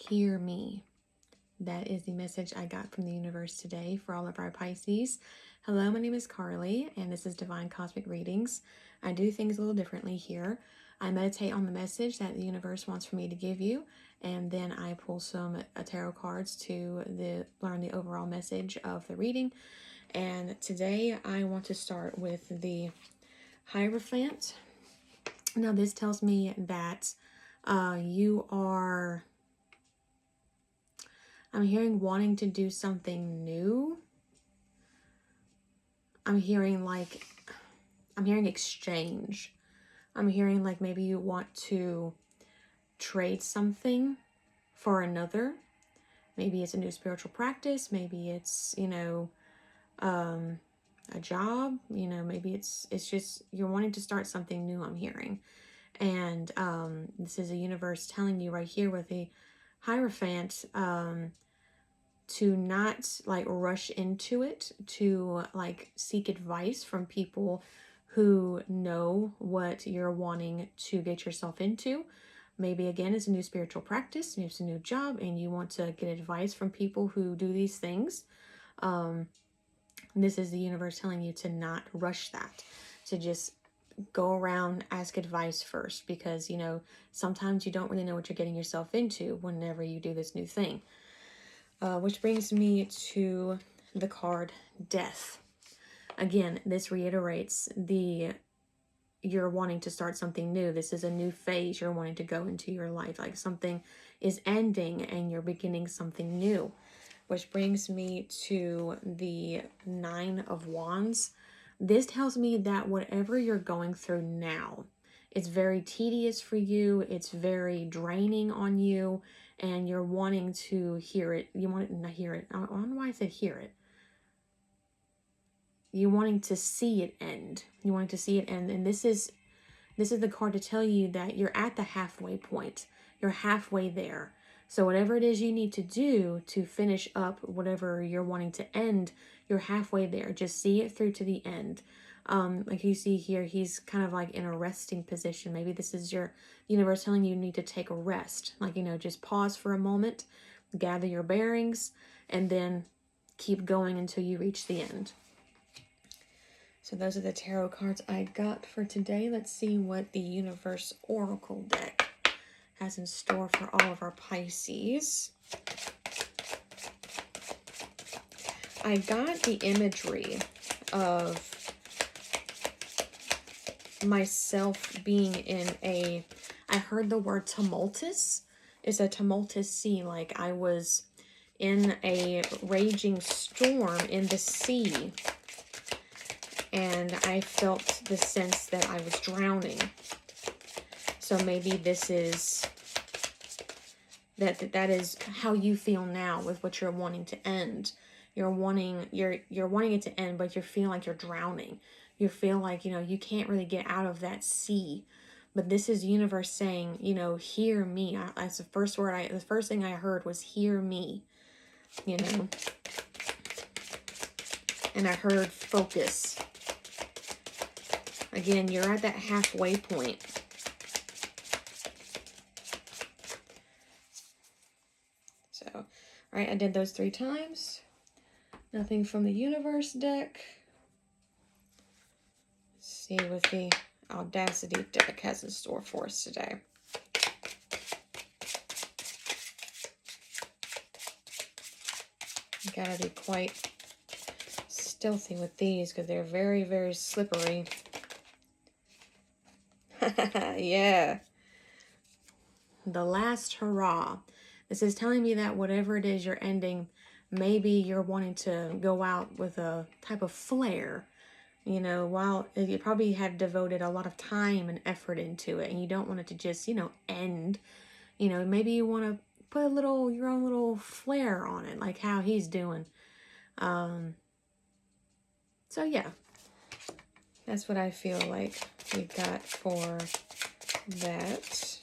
Hear me. That is the message I got from the universe today for all of our Pisces. Hello, my name is Carly, and this is Divine Cosmic Readings. I do things a little differently here. I meditate on the message that the universe wants for me to give you, and then I pull some tarot cards to learn the overall message of the reading. And today I want to start with the Hierophant. Now this tells me that you are... I'm hearing wanting to do something new. I'm hearing exchange. I'm hearing like maybe you want to trade something for another. Maybe it's a new spiritual practice. Maybe it's, a job. Maybe it's just you're wanting to start something new, I'm hearing. And this is a universe telling you right here with the Hierophant, to not like rush into it, to like seek advice from people who know what you're wanting to get yourself into. Maybe again, it's a new spiritual practice, maybe it's a new job, and you want to get advice from people who do these things. This is the universe telling you to not rush that, to just go around, ask advice first, because sometimes you don't really know what you're getting yourself into whenever you do this new thing. Which brings me to the card Death. Again, this reiterates you're wanting to start something new. This is a new phase you're wanting to go into your life. Like something is ending and you're beginning something new. Which brings me to the Nine of Wands. This tells me that whatever you're going through now, it's very tedious for you. It's very draining on you. And you're wanting to hear it. You want to not hear it. I don't know why I said hear it. You're wanting to see it end. You wanting to see it end. And this is the card to tell you that you're at the halfway point. You're halfway there. So whatever it is you need to do to finish up whatever you're wanting to end, you're halfway there. Just see it through to the end. Like you see here, he's kind of like in a resting position. Maybe this is your universe telling you need to take a rest. Like, just pause for a moment, gather your bearings, and then keep going until you reach the end. So those are the tarot cards I got for today. Let's see what the Universe Oracle deck has in store for all of our Pisces. I got the imagery of myself being in I heard the word tumultuous. It's a tumultuous sea, like I was in a raging storm in the sea, and I felt the sense that I was drowning. So maybe this is that is how you feel now with what you're wanting to end. You're wanting it to end, but you're feeling like you're drowning. You feel like, you can't really get out of that sea. But this is universe saying, hear me. That's the first word the first thing I heard was hear me. And I heard focus. Again, you're at that halfway point. So, all right, I did those 3 times. Nothing from the universe deck. Let's see what the Audacity deck has in store for us today. You gotta be quite stealthy with these because they're very, very slippery. Yeah. The last hurrah. This is telling me that whatever it is you're ending, maybe you're wanting to go out with a type of flair. While you probably have devoted a lot of time and effort into it, and you don't want it to just, end. Maybe you want to put your own little flair on it, like how he's doing. So yeah, that's what I feel like we got for that.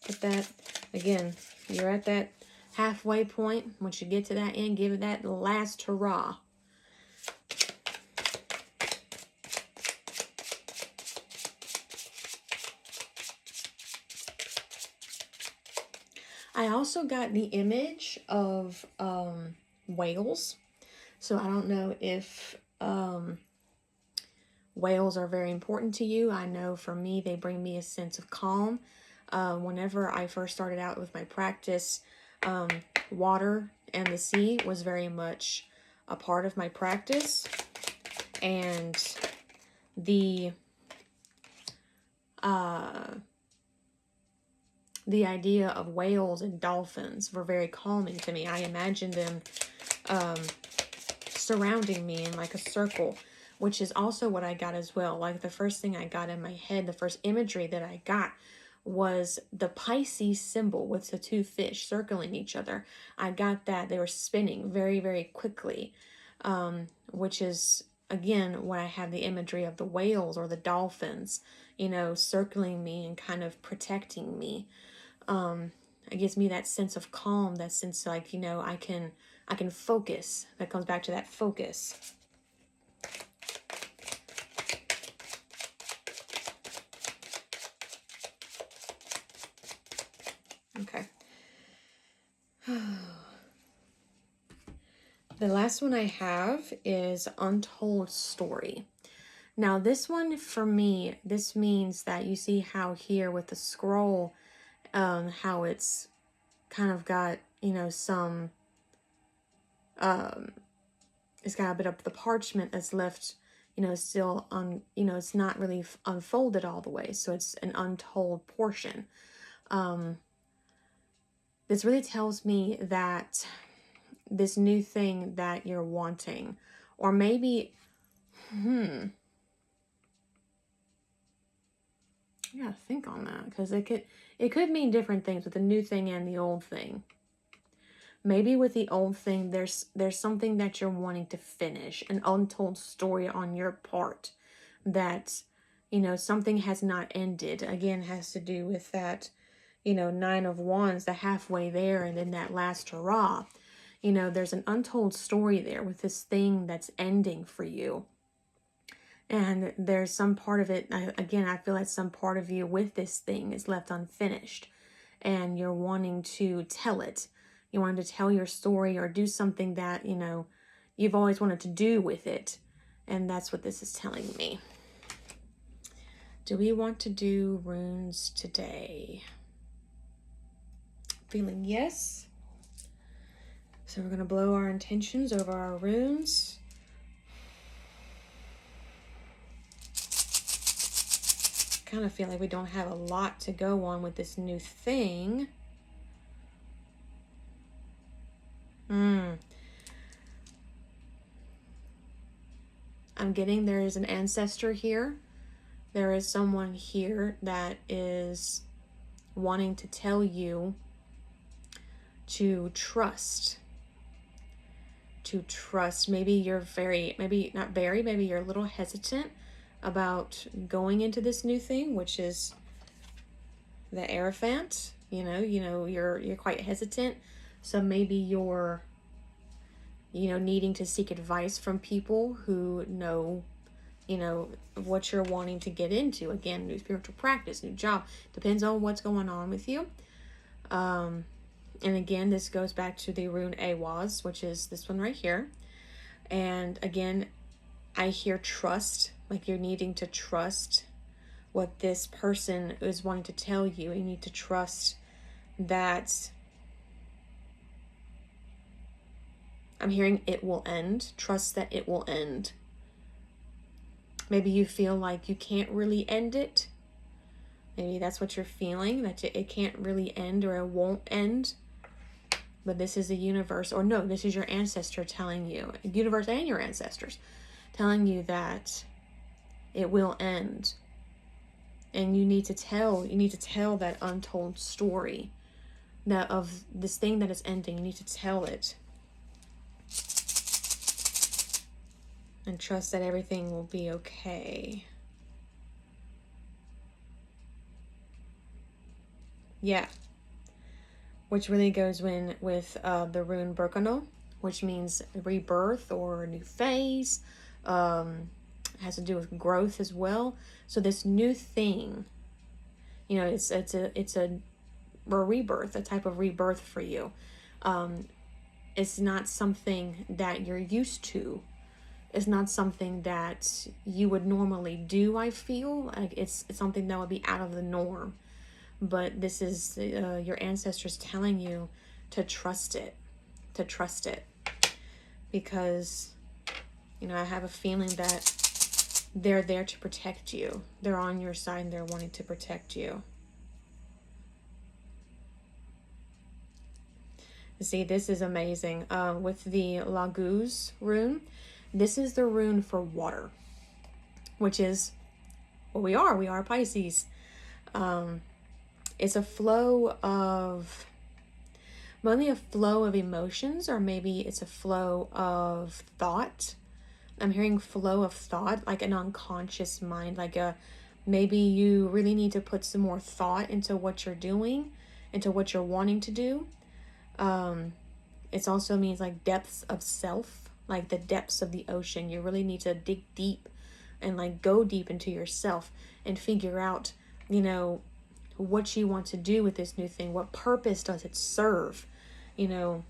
But that, again, you're at that halfway point. Once you get to that end, give it that last hurrah. I also got the image of whales. So I don't know if whales are very important to you. I know for me, they bring me a sense of calm. Whenever I first started out with my practice, water and the sea was very much a part of my practice. And the idea of whales and dolphins were very calming to me. I imagined them surrounding me in like a circle, which is also what I got as well. Like the first thing I got in my head, the first imagery that I got was the Pisces symbol with the two fish circling each other. I got that. They were spinning very, very quickly, which is, again, when I have the imagery of the whales or the dolphins, you know, circling me and kind of protecting me. It gives me that sense of calm, that sense like, you know, I can focus. That comes back to that focus. Okay. The last one I have is Untold Story. Now this one for me, this means that you see how here with the scroll, how it's kind of got, you know, some, it's got a bit of the parchment that's left, you know, still on, you know, it's not really unfolded all the way. So it's an untold portion. This really tells me that this new thing that you're wanting, or maybe, yeah, think on that, because it could mean different things with the new thing and the old thing. Maybe with the old thing, there's something that you're wanting to finish, an untold story on your part that, you know, something has not ended. Again, has to do with that, you know, 9 of Wands, the halfway there, and then that last hurrah. You know, there's an untold story there with this thing that's ending for you. And there's some part of it, again, I feel like some part of you with this thing is left unfinished. And you're wanting to tell it. You wanted to tell your story or do something that, you know, you've always wanted to do with it. And that's what this is telling me. Do we want to do runes today? Feeling yes. So we're going to blow our intentions over our runes. Kind of feel like we don't have a lot to go on with this new thing. I'm getting there is an ancestor here. There is someone here that is wanting to tell you to trust. To trust. Maybe you're maybe you're a little hesitant about going into this new thing, which is the Hierophant. You know, you're quite hesitant. So maybe you're, you know, needing to seek advice from people who know, you know, what you're wanting to get into. Again, new spiritual practice, new job. Depends on what's going on with you. And again, this goes back to the rune Awaz, which is this one right here. And again, I hear trust, like you're needing to trust what this person is wanting to tell you. You need to trust that, I'm hearing it will end. Trust that it will end. Maybe you feel like you can't really end it. Maybe that's what you're feeling, that it can't really end or it won't end. But this is the universe, or no, this is your ancestor telling you, universe and your ancestors telling you that it will end. And you need to tell that untold story, that of this thing that is ending. You need to tell it. And trust that everything will be okay. Yeah. Which really goes with the rune Berkano, which means rebirth or a new phase. Has to do with growth as well. So this new thing, you know, it's a rebirth, a type of rebirth for you. It's not something that you're used to. It's not something that you would normally do, I feel. Like it's something that would be out of the norm. But this is your ancestors telling you to trust it. To trust it. Because, you know, I have a feeling that they're there to protect you. They're on your side and they're wanting to protect you. See, this is amazing. With the Laguz rune, this is the rune for water, which is what we are. We are Pisces. It's a flow of, mainly a flow of emotions, or maybe it's a flow of thought. I'm hearing flow of thought, like an unconscious mind, like maybe you really need to put some more thought into what you're doing, into what you're wanting to do. It also means like depths of self, like the depths of the ocean. You really need to dig deep and like go deep into yourself and figure out, you know, what you want to do with this new thing. What purpose does it serve? You know,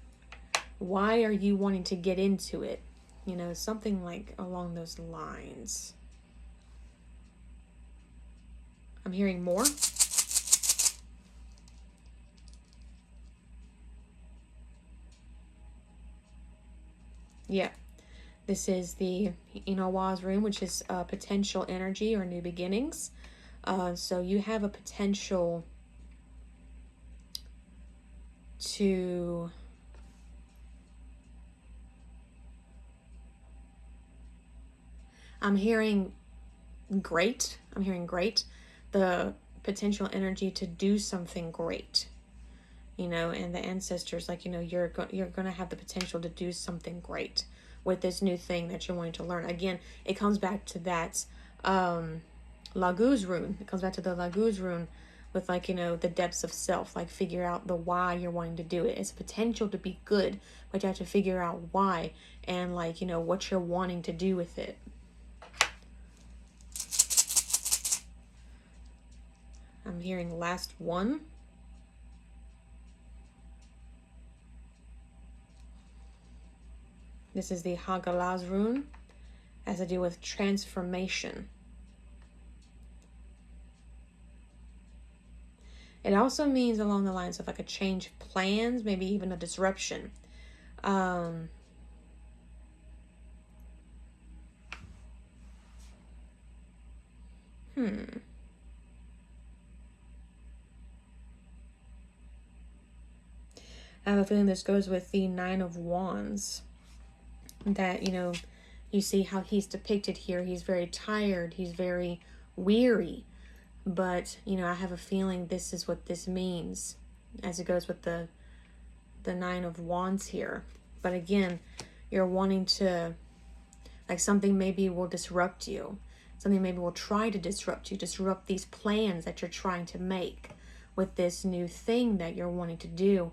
why are you wanting to get into it? You know, something like along those lines. I'm hearing more. Yeah. This is the Inawaz room, which is potential energy or new beginnings. So you have a potential to I'm hearing great. I'm hearing great. The potential energy to do something great. You know, and the ancestors, like, you know, you're going to have the potential to do something great with this new thing that you're wanting to learn. Again, it comes back to that Laguz rune. It comes back to the Laguz rune with, like, you know, the depths of self. Like, figure out the why you're wanting to do it. It's a potential to be good, but you have to figure out why and, like, you know, what you're wanting to do with it. I'm hearing last one. This is the Hagalaz rune. Has to do with transformation. It also means along the lines of like a change of plans, maybe even a disruption. I have a feeling this goes with the Nine of Wands. That, you know, you see how he's depicted here. He's very tired. He's very weary. But, you know, I have a feeling this is what this means as it goes with the Nine of Wands here. But again, you're wanting to, like, something maybe will disrupt you. Something maybe will try to disrupt you, disrupt these plans that you're trying to make with this new thing that you're wanting to do.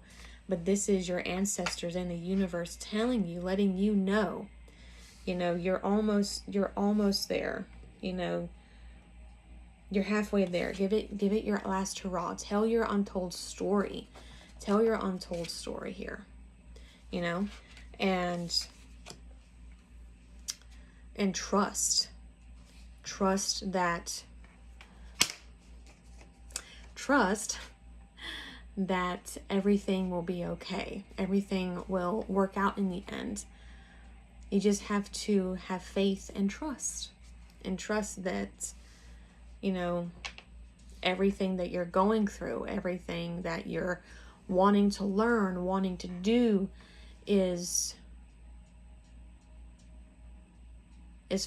But this is your ancestors and the universe telling you, letting you know, you know, you're almost there, you know, you're halfway there. Give it your last hurrah. Tell your untold story. Tell your untold story here, you know, and trust that everything will be okay. Everything will work out in the end. You just have to have faith and trust. And trust that, you know, everything that you're going through, everything that you're wanting to learn, wanting to do is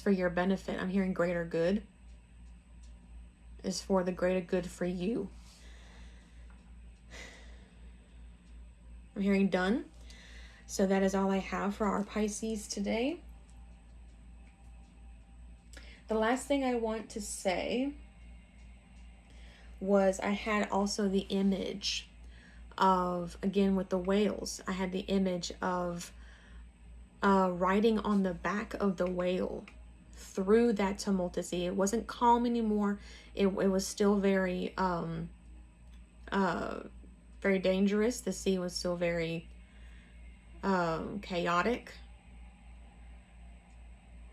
for your benefit. I'm hearing greater good. Is for the greater good for you. I'm hearing done. So that is all I have for our Pisces today. The last thing I want to say was I had also the image of, again with the whales, I had the image of riding on the back of the whale through that tumultuous sea. It wasn't calm anymore. It was still very very dangerous. The sea was still very chaotic.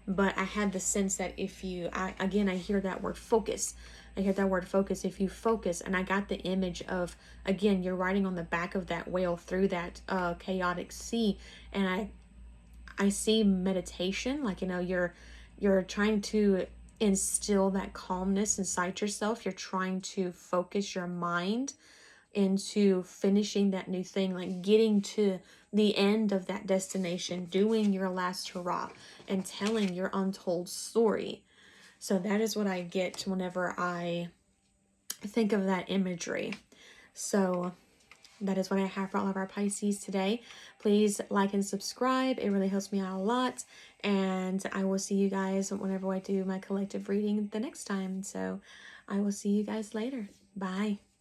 But I had the sense that if you, again, I hear that word focus. I hear that word focus. If you focus, and I got the image of, again, you're riding on the back of that whale through that chaotic sea. And I see meditation, like, you're trying to instill that calmness inside yourself. You're trying to focus your mind into finishing that new thing, like getting to the end of that destination, doing your last hurrah, and telling your untold story. So that is what I get whenever I think of that imagery. So that is what I have for all of our Pisces today. Please like and subscribe. It really helps me out a lot. And I will see you guys whenever I do my collective reading the next time. So I will see you guys later. Bye.